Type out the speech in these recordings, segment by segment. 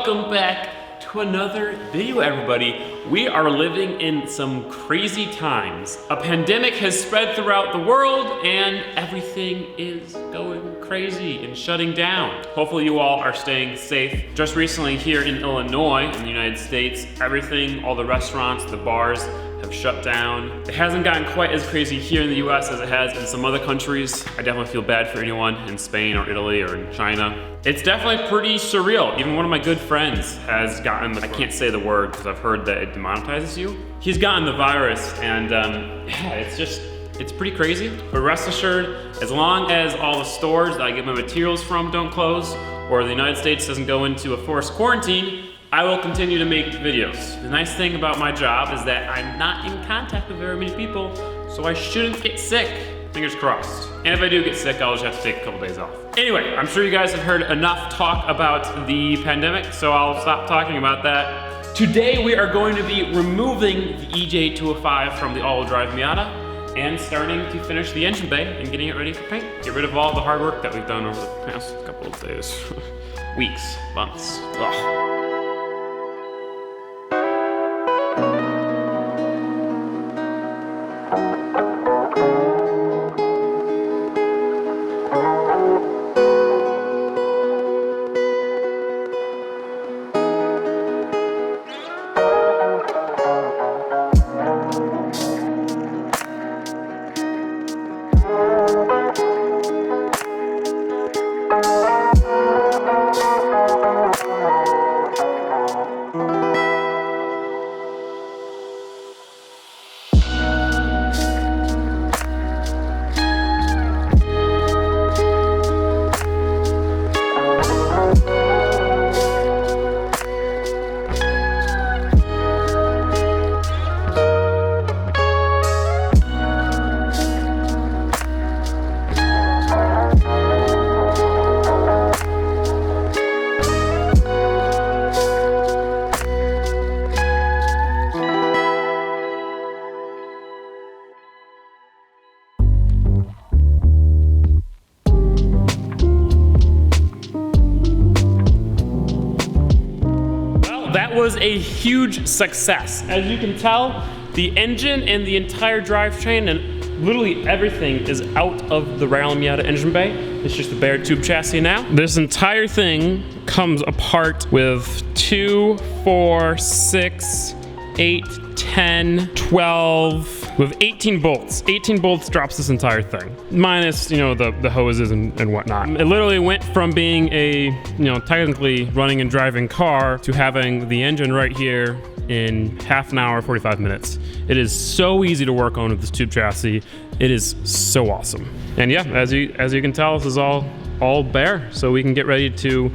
welcome back to another video, everybody. We are living in some crazy times. A pandemic has spread throughout the world and everything is going crazy and shutting down. Hopefully you all are staying safe. Just recently here in Illinois, in the United States, everything, all the restaurants, the bars, have shut down. It hasn't gotten quite as crazy here in the US as it has in some other countries. I definitely feel bad for anyone in Spain or Italy or in China. It's definitely pretty surreal. Even one of my good friends has gotten, I can't say the word because I've heard that it demonetizes you. He's gotten the virus and yeah, it's pretty crazy. But rest assured, as long as all the stores that I get my materials from don't close or the United States doesn't go into a forced quarantine, I will continue to make videos. The nice thing about my job is that I'm not in contact with very many people, so I shouldn't get sick. Fingers crossed. And if I do get sick, I'll just have to take a couple days off. Anyway, I'm sure you guys have heard enough talk about the pandemic, so I'll stop talking about that. Today we are going to be removing the EJ205 from the all-wheel drive MIATA and starting to finish the engine bay and getting it ready for paint. Get rid of all the hard work that we've done over the past couple of days, weeks, months. Ugh. That was a huge success. As you can tell, the engine and the entire drivetrain and literally everything is out of the Rally MIATA engine bay. It's just a bare tube chassis now. This entire thing comes apart with 2, 4, 6, 8, 10, 12, with 18 bolts. 18 bolts drops this entire thing. Minus, you know, the hoses and whatnot. It literally went from being a, you know, technically running and driving car to having the engine right here in half an hour, 45 minutes. It is so easy to work on with this tube chassis. It is so awesome. And yeah, as you can tell, this is all bare, so we can get ready to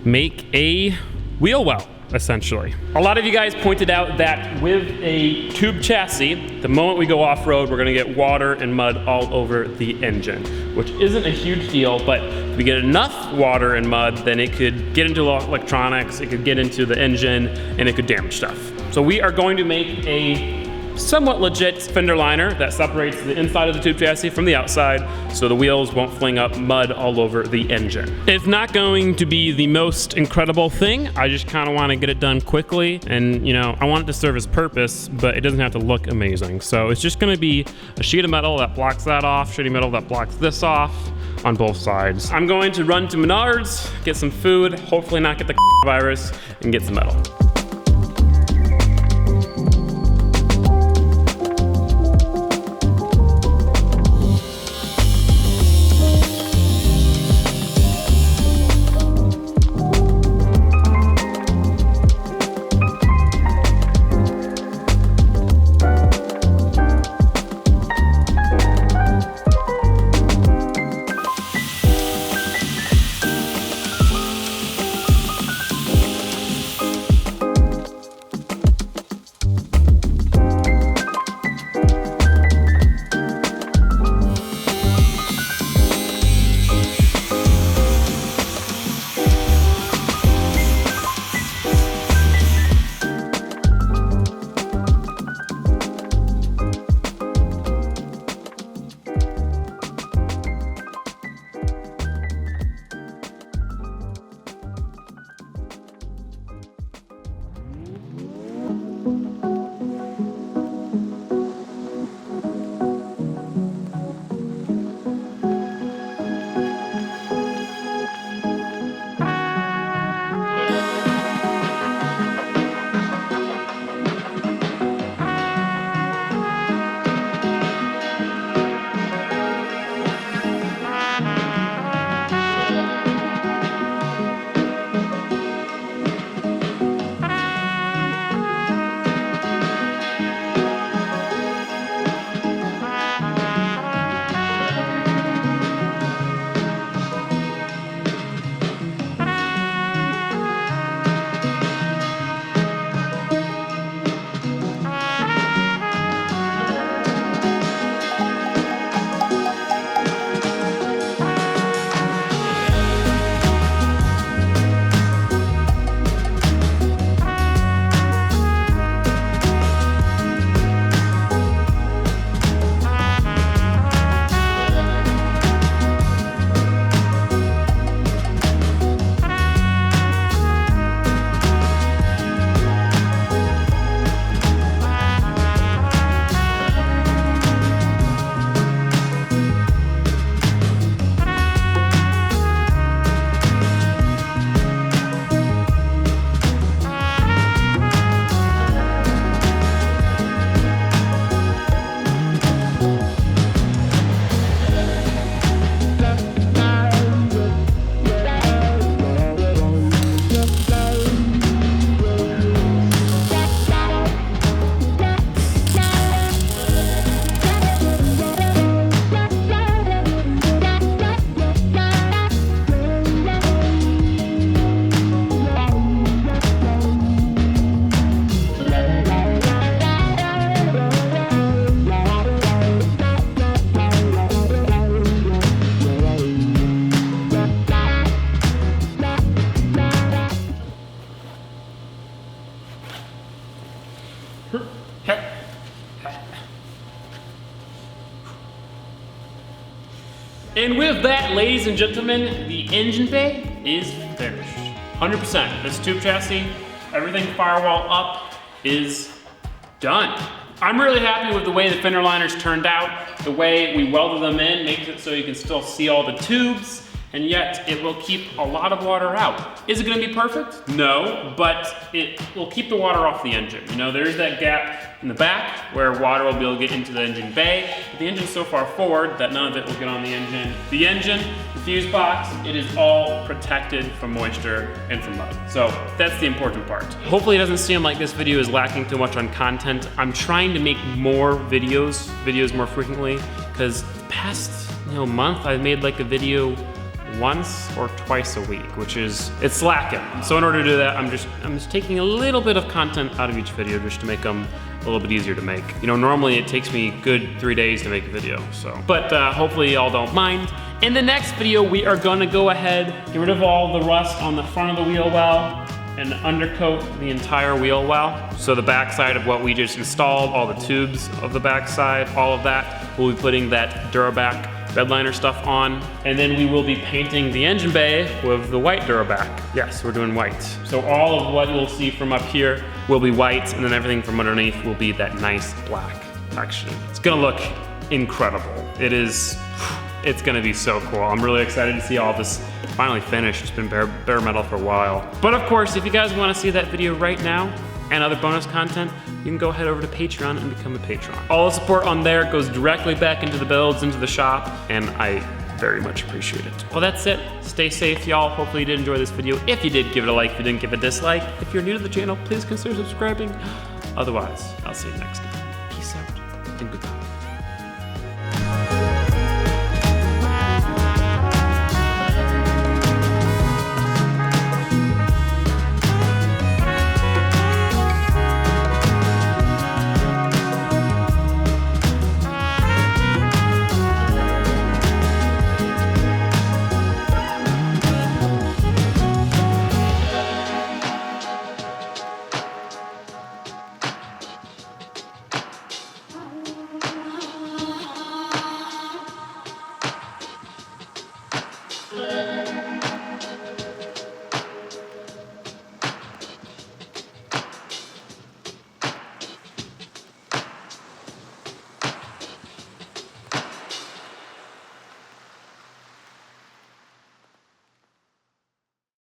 make a wheel well, essentially. A lot of you guys pointed out that with a tube chassis, the moment we go off-road, we're gonna get water and mud all over the engine, which isn't a huge deal, but if we get enough water and mud, then it could get into electronics, it could get into the engine, and it could damage stuff. So we are going to make a somewhat legit fender liner that separates the inside of the tube chassis from the outside so the wheels won't fling up mud all over the engine. It's not going to be the most incredible thing. I just kind of want to get it done quickly and, you know, I want it to serve its purpose, but it doesn't have to look amazing. So it's just going to be a sheet of metal that blocks that off, sheet of metal that blocks this off on both sides. I'm going to run to Menards, get some food, hopefully not get the virus, and get some metal. And with that, ladies and gentlemen, the engine bay is finished. 100%. This tube chassis, everything firewall up is done. I'm really happy with the way the fender liners turned out. The way we welded them in makes it so you can still see all the tubes, and yet it will keep a lot of water out. Is it gonna be perfect? No, but it will keep the water off the engine. You know, there's that gap in the back where water will be able to get into the engine bay, but the engine's so far forward that none of it will get on the engine. The engine, the fuse box, it is all protected from moisture and from mud. So that's the important part. Hopefully it doesn't seem like this video is lacking too much on content. I'm trying to make more videos more frequently, because the past month I've made like a video once or twice a week, which is, it's lacking. So in order to do that, I'm just taking a little bit of content out of each video just to make them a little bit easier to make. You know, normally it takes me good 3 days to make a video, so. But hopefully y'all don't mind. In the next video, we are gonna go ahead, get rid of all the rust on the front of the wheel well, and undercoat the entire wheel well. So the backside of what we just installed, all the tubes of the backside, all of that, we'll be putting that Duraback bed liner stuff on, and then we will be painting the engine bay with the white Duraback. Yes, we're doing white. So all of what you'll see from up here will be white, and then everything from underneath will be that nice black texture. It's gonna look incredible. It's gonna be so cool. I'm really excited to see all this finally finished. It's been bare metal for a while. But of course, if you guys wanna see that video right now, and other bonus content, you can go head over to Patreon and become a patron. All the support on there goes directly back into the builds, into the shop, and I very much appreciate it. Well, that's it. Stay safe, y'all. Hopefully you did enjoy this video. If you did, give it a like. If you didn't, give it a dislike. If you're new to the channel, please consider subscribing. Otherwise, I'll see you next time. Peace out and goodbye.